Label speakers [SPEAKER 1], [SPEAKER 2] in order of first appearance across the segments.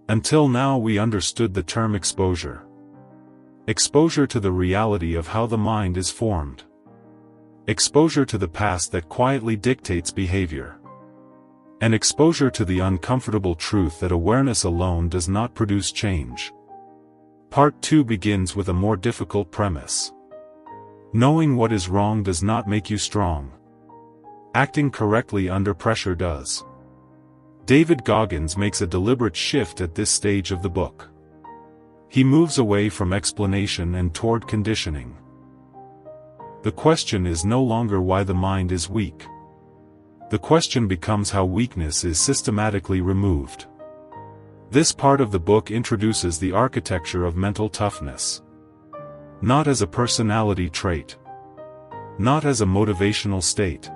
[SPEAKER 1] Until now we understood the term exposure. Exposure to the reality of how the mind is formed. Exposure to the past that quietly dictates behavior. And exposure to the uncomfortable truth that awareness alone does not produce change. Part 2 begins with a more difficult premise. Knowing what is wrong does not make you strong. Acting correctly under pressure does. David Goggins makes a deliberate shift at this stage of the book. He moves away from explanation and toward conditioning. The question is no longer why the mind is weak. The question becomes how weakness is systematically removed. This part of the book introduces the architecture of mental toughness. Not as a personality trait. Not as a motivational state.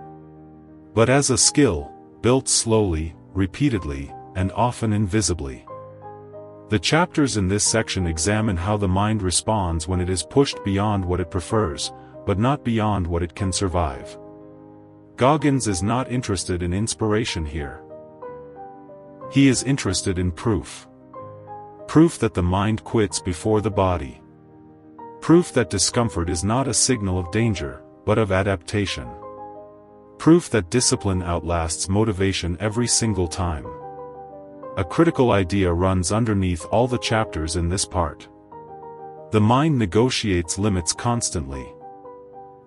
[SPEAKER 1] But as a skill, built slowly, repeatedly, and often invisibly. The chapters in this section examine how the mind responds when it is pushed beyond what it prefers, but not beyond what it can survive. Goggins is not interested in inspiration here. He is interested in proof. Proof that the mind quits before the body. Proof that discomfort is not a signal of danger, but of adaptation. Proof that discipline outlasts motivation every single time. A critical idea runs underneath all the chapters in this part. The mind negotiates limits constantly.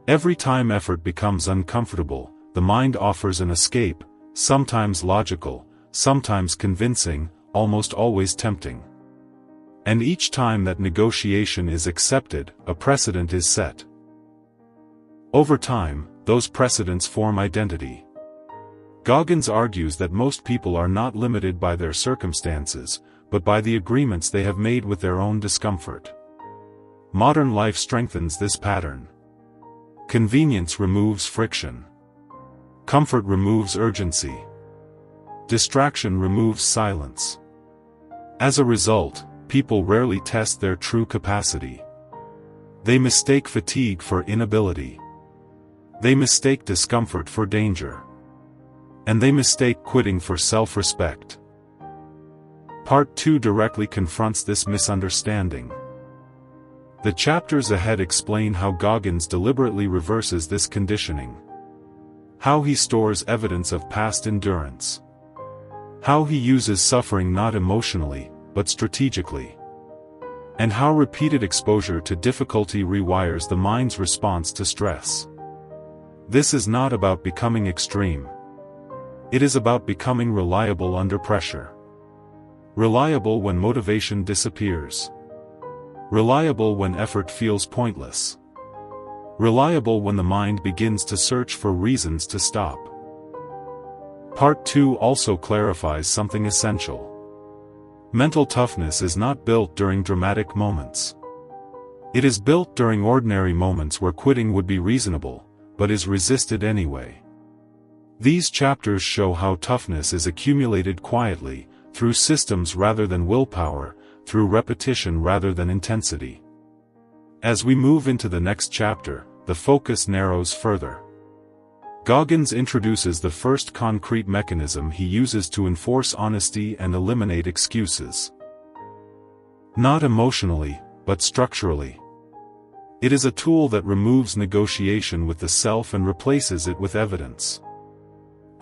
[SPEAKER 1] Every time effort becomes uncomfortable, the mind offers an escape, sometimes logical, sometimes convincing, almost always tempting. And each time that negotiation is accepted, a precedent is set. Over time, those precedents form identity. Goggins argues that most people are not limited by their circumstances, but by the agreements they have made with their own discomfort. Modern life strengthens this pattern. Convenience removes friction. Comfort removes urgency. Distraction removes silence. As a result, people rarely test their true capacity. They mistake fatigue for inability. They mistake discomfort for danger. And they mistake quitting for self-respect. Part 2 directly confronts this misunderstanding. The chapters ahead explain how Goggins deliberately reverses this conditioning. How he stores evidence of past endurance. How he uses suffering not emotionally, but strategically. And how repeated exposure to difficulty rewires the mind's response to stress. This is not about becoming extreme. It is about becoming reliable under pressure. Reliable when motivation disappears. Reliable when effort feels pointless. Reliable when the mind begins to search for reasons to stop. Part 2 also clarifies something essential. Mental toughness is not built during dramatic moments. It is built during ordinary moments where quitting would be reasonable, but is resisted anyway. These chapters show how toughness is accumulated quietly, through systems rather than willpower, through repetition rather than intensity. As we move into the next chapter, the focus narrows further. Goggins introduces the first concrete mechanism he uses to enforce honesty and eliminate excuses. Not emotionally, but structurally. It is a tool that removes negotiation with the self and replaces it with evidence.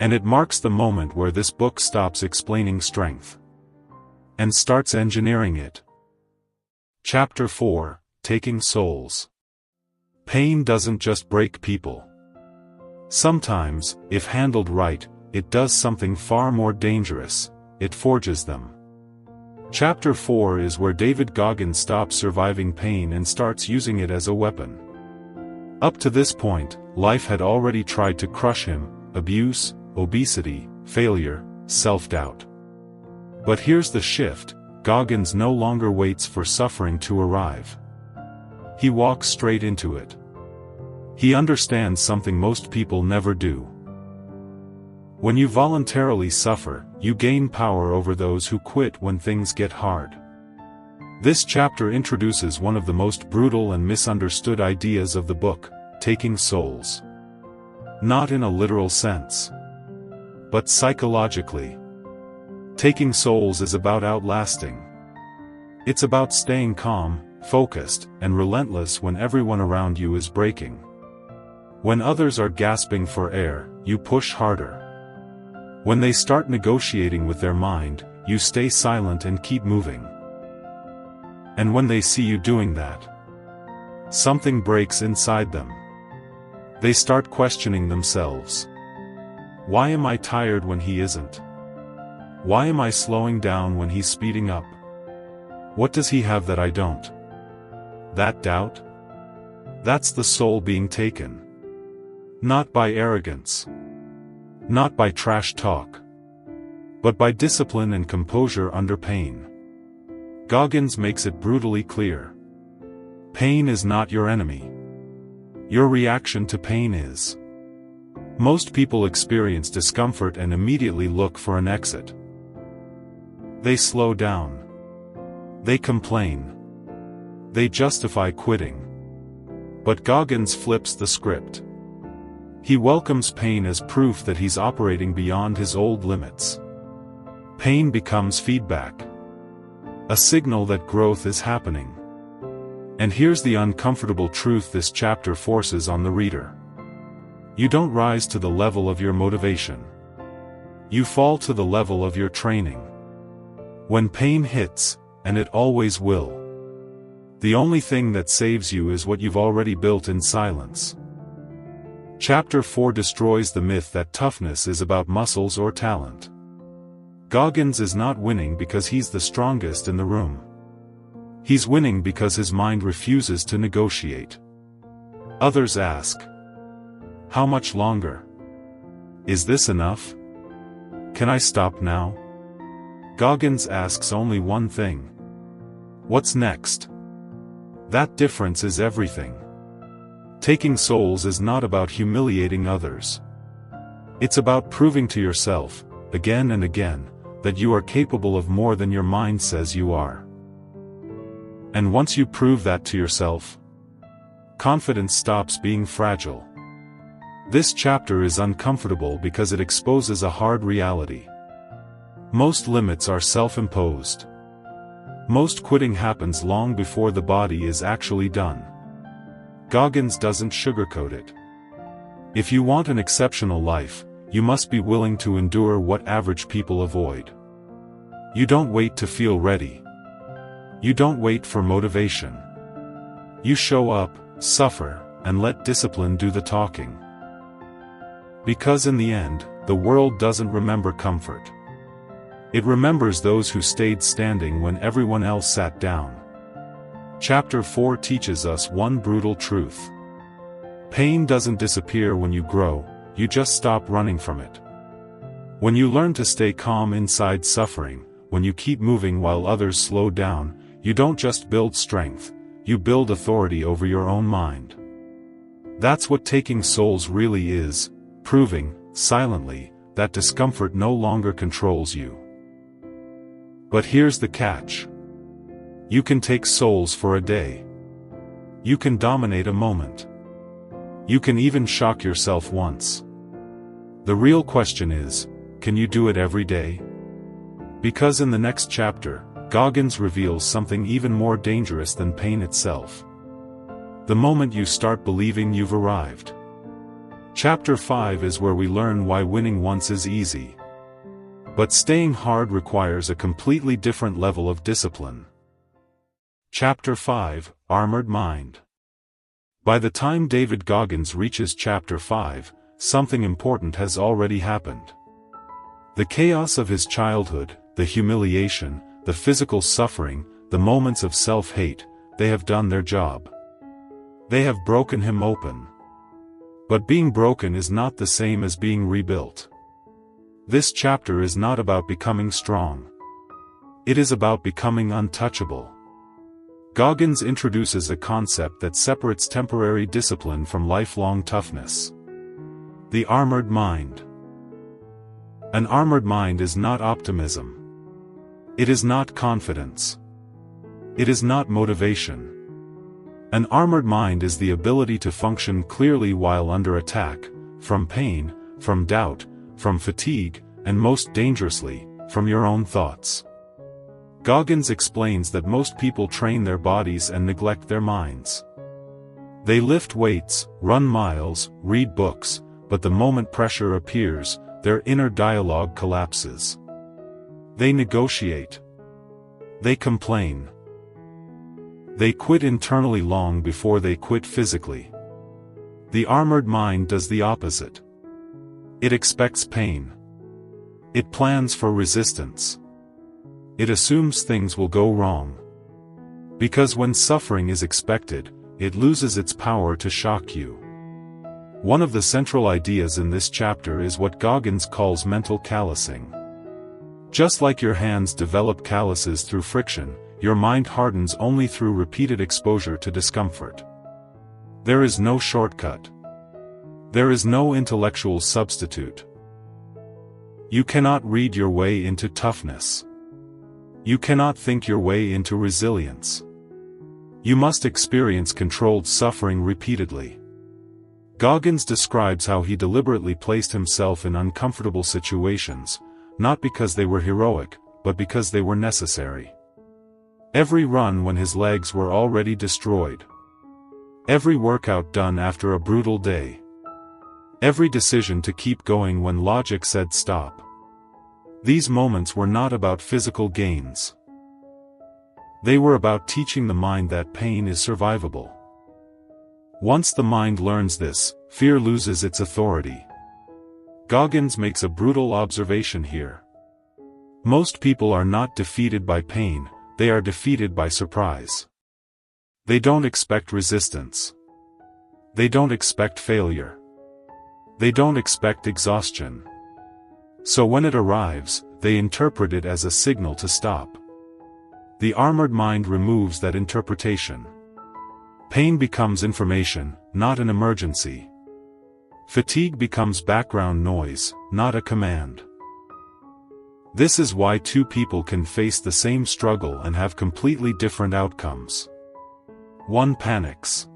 [SPEAKER 1] And it marks the moment where this book stops explaining strength and starts engineering it. Chapter 4, Taking Souls. Pain doesn't just break people. Sometimes, if handled right, it does something far more dangerous: it forges them. Chapter 4 is where David Goggins stops surviving pain and starts using it as a weapon. Up to this point, life had already tried to crush him: abuse, obesity, failure, self-doubt. But here's the shift: Goggins no longer waits for suffering to arrive. He walks straight into it. He understands something most people never do. When you voluntarily suffer, you gain power over those who quit when things get hard. This chapter introduces one of the most brutal and misunderstood ideas of the book: taking souls. Not in a literal sense, but psychologically. Taking souls is about outlasting. It's about staying calm, focused, and relentless when everyone around you is breaking. When others are gasping for air, you push harder. When they start negotiating with their mind, you stay silent and keep moving. And when they see you doing that, something breaks inside them. They start questioning themselves. Why am I tired when he isn't? Why am I slowing down when he's speeding up? What does he have that I don't? That doubt? That's the soul being taken. Not by arrogance. Not by trash talk. But by discipline and composure under pain. Goggins makes it brutally clear. Pain is not your enemy. Your reaction to pain is. Most people experience discomfort and immediately look for an exit. They slow down. They complain. They justify quitting. But Goggins flips the script. He welcomes pain as proof that he's operating beyond his old limits. Pain becomes feedback. A signal that growth is happening. And here's the uncomfortable truth this chapter forces on the reader. You don't rise to the level of your motivation. You fall to the level of your training. When pain hits, and it always will, the only thing that saves you is what you've already built in silence. Chapter 4 destroys the myth that toughness is about muscles or talent. Goggins is not winning because he's the strongest in the room. He's winning because his mind refuses to negotiate. Others ask, how much longer? Is this enough? Can I stop now? Goggins asks only one thing. What's next? That difference is everything. Taking souls is not about humiliating others. It's about proving to yourself, again and again, that you are capable of more than your mind says you are. And once you prove that to yourself, confidence stops being fragile. This chapter is uncomfortable because it exposes a hard reality. Most limits are self-imposed. Most quitting happens long before the body is actually done. Goggins doesn't sugarcoat it. If you want an exceptional life, you must be willing to endure what average people avoid. You don't wait to feel ready. You don't wait for motivation. You show up, suffer, and let discipline do the talking. Because in the end, the world doesn't remember comfort. It remembers those who stayed standing when everyone else sat down. Chapter 4 teaches us one brutal truth. Pain doesn't disappear when you grow, you just stop running from it. When you learn to stay calm inside suffering, when you keep moving while others slow down, you don't just build strength, you build authority over your own mind. That's what taking souls really is, proving, silently, that discomfort no longer controls you. But here's the catch. You can take souls for a day. You can dominate a moment. You can even shock yourself once. The real question is, can you do it every day? Because in the next chapter, Goggins reveals something even more dangerous than pain itself. The moment you start believing you've arrived. Chapter 5 is where we learn why winning once is easy. But staying hard requires a completely different level of discipline. Chapter 5, Armored Mind. By the time David Goggins reaches Chapter 5, something important has already happened. The chaos of his childhood, the humiliation, the physical suffering, the moments of self-hate, they have done their job. They have broken him open. But being broken is not the same as being rebuilt. This chapter is not about becoming strong. It is about becoming untouchable. Goggins introduces a concept that separates temporary discipline from lifelong toughness. The armored mind. An armored mind is not optimism. It is not confidence. It is not motivation. An armored mind is the ability to function clearly while under attack, from pain, from doubt, from fatigue, and most dangerously, from your own thoughts. Goggins explains that most people train their bodies and neglect their minds. They lift weights, run miles, read books, but the moment pressure appears, their inner dialogue collapses. They negotiate. They complain. They quit internally long before they quit physically. The armored mind does the opposite. It expects pain. It plans for resistance. It assumes things will go wrong. Because when suffering is expected, it loses its power to shock you. One of the central ideas in this chapter is what Goggins calls mental callousing. Just like your hands develop calluses through friction, your mind hardens only through repeated exposure to discomfort. There is no shortcut. There is no intellectual substitute. You cannot read your way into toughness. You cannot think your way into resilience. You must experience controlled suffering repeatedly. Goggins describes how he deliberately placed himself in uncomfortable situations, not because they were heroic, but because they were necessary. Every run when his legs were already destroyed. Every workout done after a brutal day. Every decision to keep going when logic said stop. These moments were not about physical gains. They were about teaching the mind that pain is survivable. Once the mind learns this, fear loses its authority. Goggins makes a brutal observation here. Most people are not defeated by pain, they are defeated by surprise. They don't expect resistance. They don't expect failure. They don't expect exhaustion. So when it arrives, they interpret it as a signal to stop. The armored mind removes that interpretation. Pain becomes information, not an emergency. Fatigue becomes background noise, not a command. This is why two people can face the same struggle and have completely different outcomes. One panics.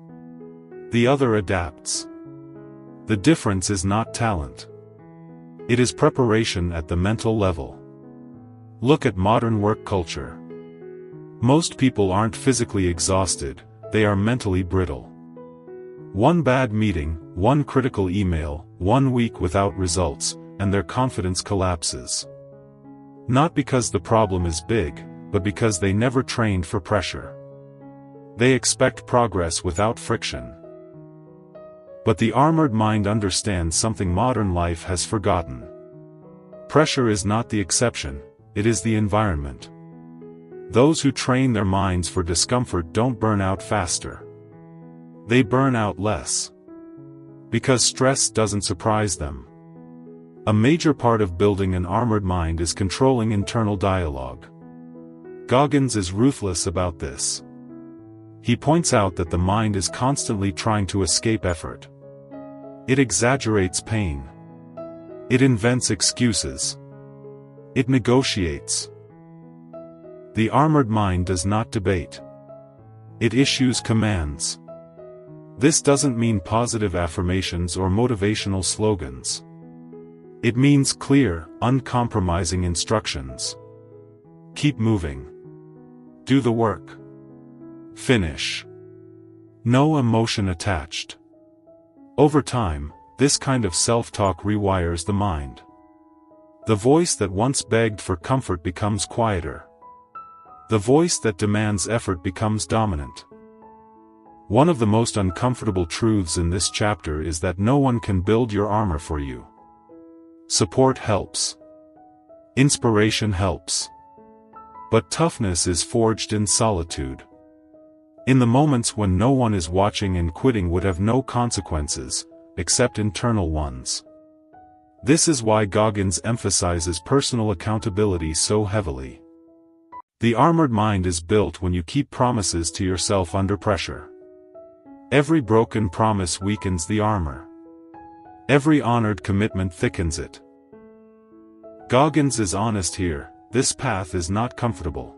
[SPEAKER 1] The other adapts. The difference is not talent. It is preparation at the mental level. Look at modern work culture. Most people aren't physically exhausted, they are mentally brittle. One bad meeting, one critical email, 1 week without results, and their confidence collapses. Not because the problem is big, but because they never trained for pressure. They expect progress without friction. But the armored mind understands something modern life has forgotten. Pressure is not the exception, it is the environment. Those who train their minds for discomfort don't burn out faster. They burn out less. Because stress doesn't surprise them. A major part of building an armored mind is controlling internal dialogue. Goggins is ruthless about this. He points out that the mind is constantly trying to escape effort. It exaggerates pain. It invents excuses. It negotiates. The armored mind does not debate. It issues commands. This doesn't mean positive affirmations or motivational slogans. It means clear, uncompromising instructions. Keep moving. Do the work. Finish. No emotion attached. Over time, this kind of self-talk rewires the mind. The voice that once begged for comfort becomes quieter. The voice that demands effort becomes dominant. One of the most uncomfortable truths in this chapter is that no one can build your armor for you. Support helps. Inspiration helps. But toughness is forged in solitude. In the moments when no one is watching and quitting would have no consequences, except internal ones. This is why Goggins emphasizes personal accountability so heavily. The armored mind is built when you keep promises to yourself under pressure. Every broken promise weakens the armor. Every honored commitment thickens it. Goggins is honest here, this path is not comfortable.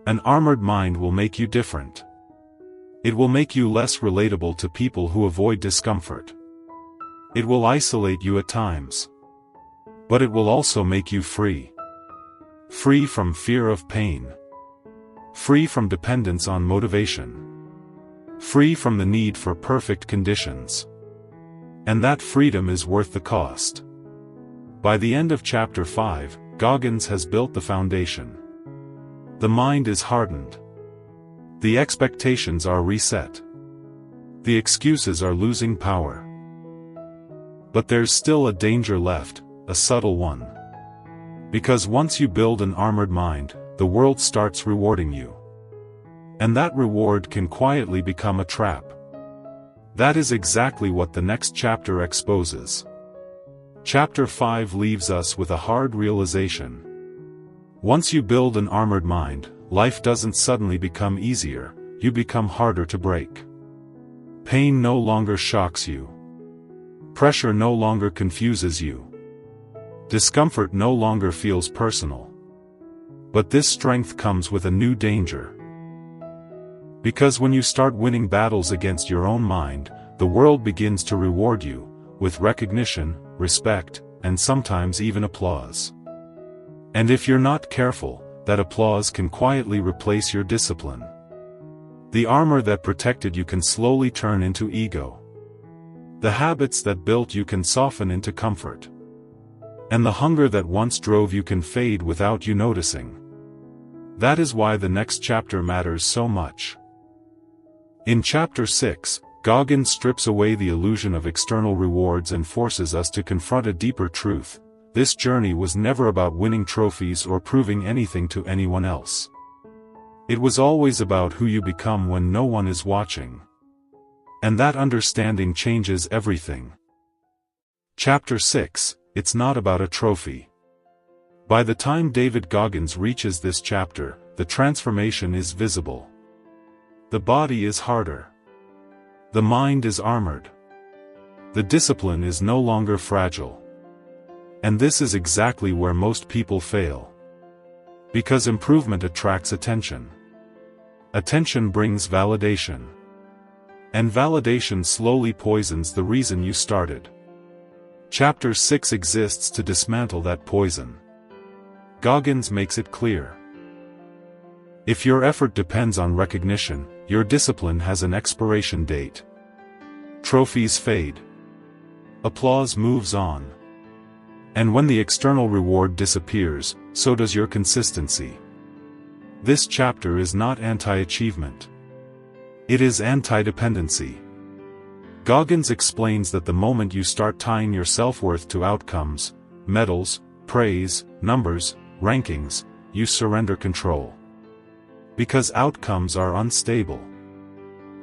[SPEAKER 1] An armored mind will make you different. It will make you less relatable to people who avoid discomfort. It will isolate you at times. But it will also make you free. free from fear of pain, free from dependence on motivation, free from the need for perfect conditions. And that freedom is worth the cost. By the end of chapter 5, Goggins has built the foundation. The mind is hardened. The expectations are reset. The excuses are losing power. But there's still a danger left, a subtle one. Because once you build an armored mind, the world starts rewarding you. And that reward can quietly become a trap. That is exactly what the next chapter exposes. Chapter 5 leaves us with a hard realization. Once you build an armored mind, life doesn't suddenly become easier, you become harder to break. Pain no longer shocks you. Pressure no longer confuses you. Discomfort no longer feels personal. But this strength comes with a new danger. Because when you start winning battles against your own mind, the world begins to reward you, with recognition, respect, and sometimes even applause. And if you're not careful, that applause can quietly replace your discipline. The armor that protected you can slowly turn into ego. The habits that built you can soften into comfort. And the hunger that once drove you can fade without you noticing. That is why the next chapter matters so much. In chapter 6, Goggins strips away the illusion of external rewards and forces us to confront a deeper truth. This journey was never about winning trophies or proving anything to anyone else. It was always about who you become when no one is watching. And that understanding changes everything. Chapter 6, it's not about a trophy. By the time David Goggins reaches this chapter, the transformation is visible. The body is harder. The mind is armored. The discipline is no longer fragile. And this is exactly where most people fail. Because improvement attracts attention. Attention brings validation. And validation slowly poisons the reason you started. Chapter 6 exists to dismantle that poison. Goggins makes it clear. If your effort depends on recognition, your discipline has an expiration date. Trophies fade. Applause moves on. And when the external reward disappears, so does your consistency. This chapter is not anti-achievement. It is anti-dependency. Goggins explains that the moment you start tying your self-worth to outcomes, medals, praise, numbers, rankings, you surrender control. Because outcomes are unstable.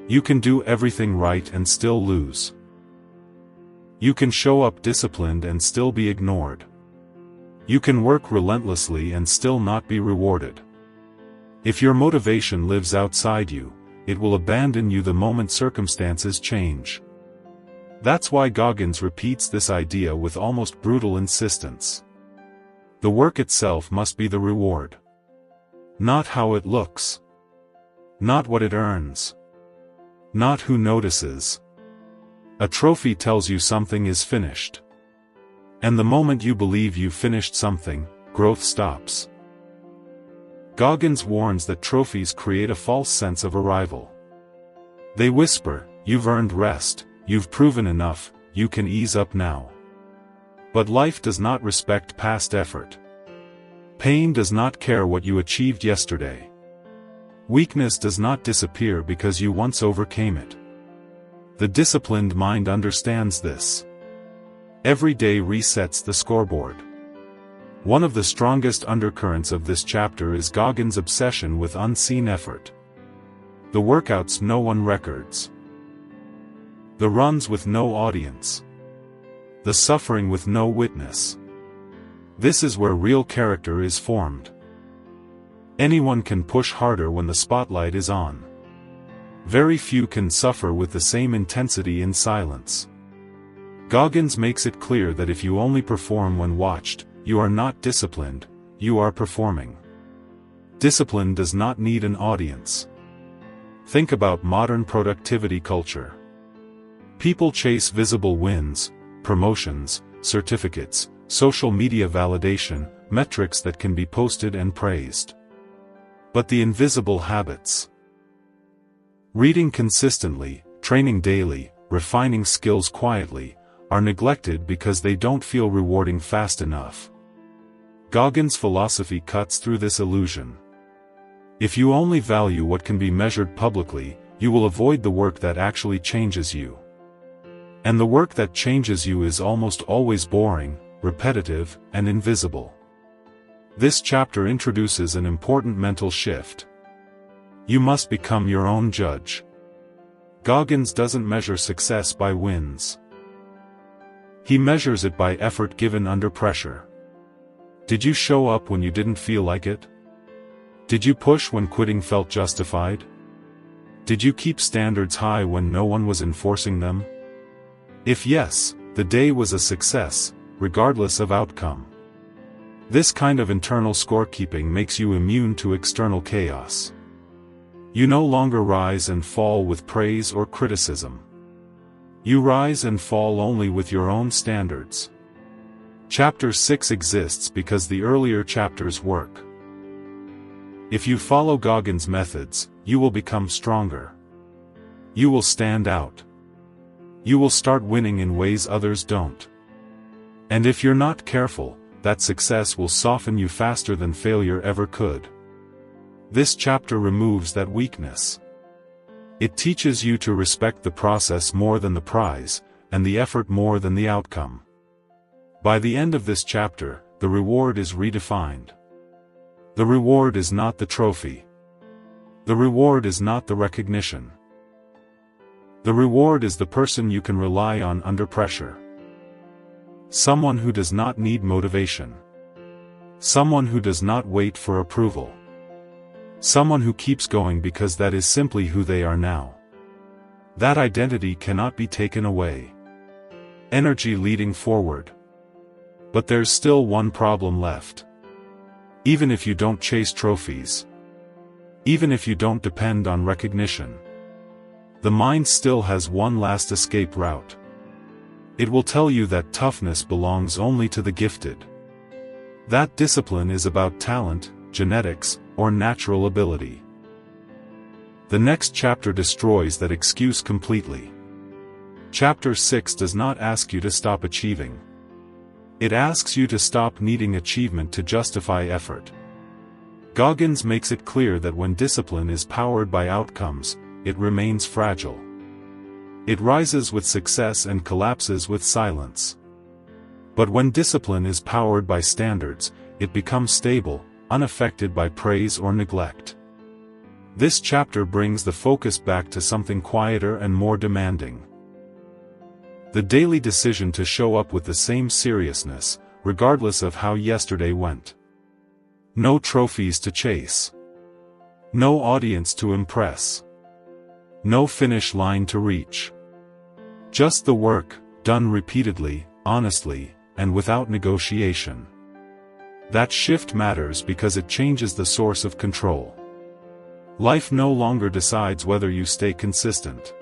[SPEAKER 1] You can do everything right and still lose. You can show up disciplined and still be ignored. You can work relentlessly and still not be rewarded. If your motivation lives outside you, it will abandon you the moment circumstances change. That's why Goggins repeats this idea with almost brutal insistence. The work itself must be the reward. Not how it looks. Not what it earns. Not who notices. A trophy tells you something is finished. And the moment you believe you've finished something, growth stops. Goggins warns that trophies create a false sense of arrival. They whisper, "You've earned rest, you've proven enough, you can ease up now." But life does not respect past effort. Pain does not care what you achieved yesterday. Weakness does not disappear because you once overcame it. The disciplined mind understands this. Every day resets the scoreboard. One of the strongest undercurrents of this chapter is Goggins' obsession with unseen effort. The workouts no one records. The runs with no audience. The suffering with no witness. This is where real character is formed. Anyone can push harder when the spotlight is on. Very few can suffer with the same intensity in silence. Goggins makes it clear that if you only perform when watched, you are not disciplined, you are performing. Discipline does not need an audience. Think about modern productivity culture. People chase visible wins, promotions, certificates, social media validation, metrics that can be posted and praised. But the invisible habits. Reading consistently, training daily, refining skills quietly, are neglected because they don't feel rewarding fast enough. Goggins' philosophy cuts through this illusion. If you only value what can be measured publicly, you will avoid the work that actually changes you. And the work that changes you is almost always boring, repetitive, and invisible. This chapter introduces an important mental shift. You must become your own judge. Goggins doesn't measure success by wins. He measures it by effort given under pressure. Did you show up when you didn't feel like it? Did you push when quitting felt justified? Did you keep standards high when no one was enforcing them? If yes, the day was a success, regardless of outcome. This kind of internal scorekeeping makes you immune to external chaos. You no longer rise and fall with praise or criticism. You rise and fall only with your own standards. Chapter 6 exists because the earlier chapters work. If you follow Goggins' methods, you will become stronger. You will stand out. You will start winning in ways others don't. And if you're not careful, that success will soften you faster than failure ever could. This chapter removes that weakness. It teaches you to respect the process more than the prize, and the effort more than the outcome. By the end of this chapter, the reward is redefined. The reward is not the trophy. The reward is not the recognition. The reward is the person you can rely on under pressure. Someone who does not need motivation. Someone who does not wait for approval. Someone who keeps going because that is simply who they are now. That identity cannot be taken away. Energy leading forward. But there's still one problem left. Even if you don't chase trophies. Even if you don't depend on recognition. The mind still has one last escape route. It will tell you that toughness belongs only to the gifted. That discipline is about talent, genetics, or natural ability. The next chapter destroys that excuse completely. Chapter 6 does not ask you to stop achieving. It asks you to stop needing achievement to justify effort. Goggins makes it clear that when discipline is powered by outcomes, it remains fragile. It rises with success and collapses with silence. But when discipline is powered by standards, it becomes stable, unaffected by praise or neglect. This chapter brings the focus back to something quieter and more demanding. The daily decision to show up with the same seriousness, regardless of how yesterday went. No trophies to chase. No audience to impress. No finish line to reach. Just the work, done repeatedly, honestly, and without negotiation. That shift matters because it changes the source of control. Life no longer decides whether you stay consistent.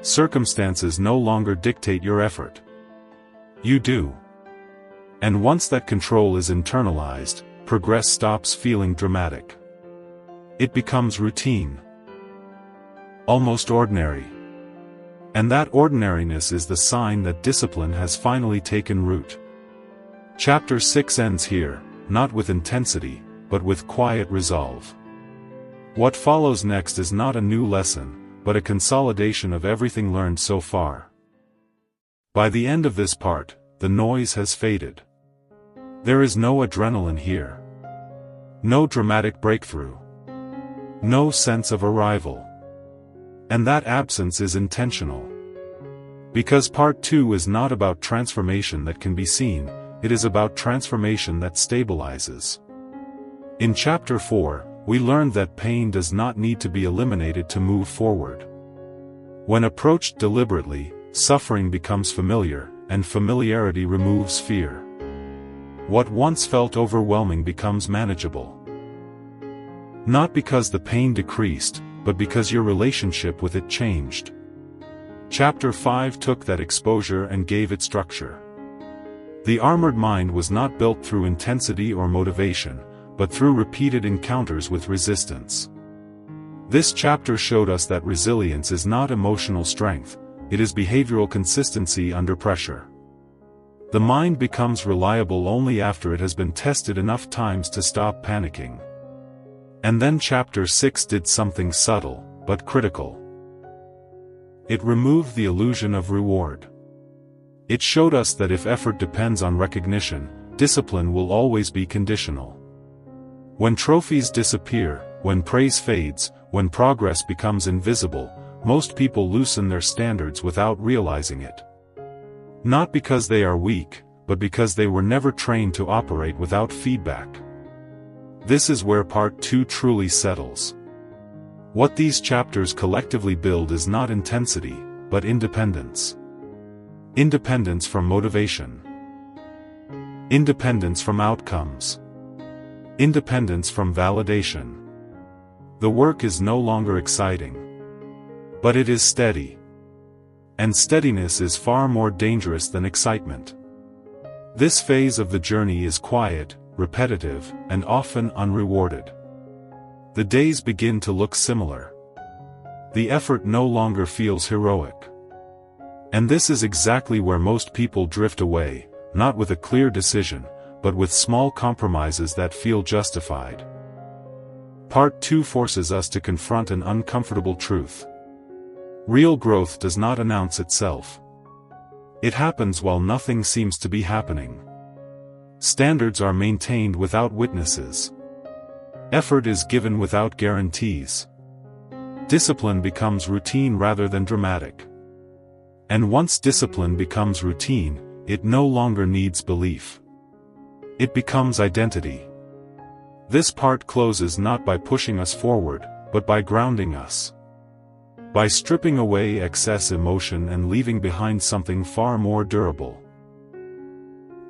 [SPEAKER 1] Circumstances no longer dictate your effort. You do. And once that control is internalized, progress stops feeling dramatic. It becomes routine. Almost ordinary. And that ordinariness is the sign that discipline has finally taken root. Chapter 6 ends here, not with intensity, but with quiet resolve. What follows next is not a new lesson, but a consolidation of everything learned so far. By the end of this part, the noise has faded. There is no adrenaline here. No dramatic breakthrough. No sense of arrival. And that absence is intentional. Because part 2 is not about transformation that can be seen, it is about transformation that stabilizes. In chapter 4, we learned that pain does not need to be eliminated to move forward. When approached deliberately, suffering becomes familiar, and familiarity removes fear. What once felt overwhelming becomes manageable. Not because the pain decreased, but because your relationship with it changed. Chapter 5 took that exposure and gave it structure. The armored mind was not built through intensity or motivation, but through repeated encounters with resistance. This chapter showed us that resilience is not emotional strength, it is behavioral consistency under pressure. The mind becomes reliable only after it has been tested enough times to stop panicking. And then chapter 6 did something subtle, but critical. It removed the illusion of reward. It showed us that if effort depends on recognition, discipline will always be conditional. When trophies disappear, when praise fades, when progress becomes invisible, most people loosen their standards without realizing it. Not because they are weak, but because they were never trained to operate without feedback. This is where part 2 truly settles. What these chapters collectively build is not intensity, but independence. Independence from motivation. Independence from outcomes. Independence from validation. The work is no longer exciting. But it is steady. And steadiness is far more dangerous than excitement. This phase of the journey is quiet, repetitive, and often unrewarded. The days begin to look similar. The effort no longer feels heroic. And this is exactly where most people drift away, not with a clear decision, but with small compromises that feel justified. Part 2 forces us to confront an uncomfortable truth. Real growth does not announce itself. It happens while nothing seems to be happening. Standards are maintained without witnesses. Effort is given without guarantees. Discipline becomes routine rather than dramatic. And once discipline becomes routine, it no longer needs belief. It becomes identity. This part closes not by pushing us forward, but by grounding us. By stripping away excess emotion and leaving behind something far more durable.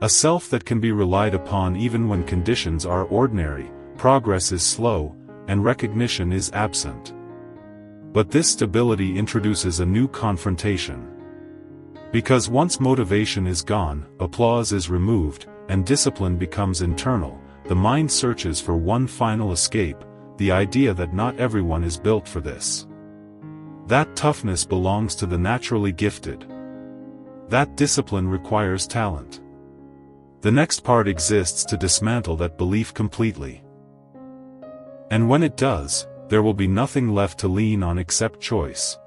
[SPEAKER 1] A self that can be relied upon even when conditions are ordinary, progress is slow, and recognition is absent. But this stability introduces a new confrontation. Because once motivation is gone, applause is removed, and discipline becomes internal, the mind searches for one final escape, the idea that not everyone is built for this. That toughness belongs to the naturally gifted. That discipline requires talent. The next part exists to dismantle that belief completely. And when it does, there will be nothing left to lean on except choice.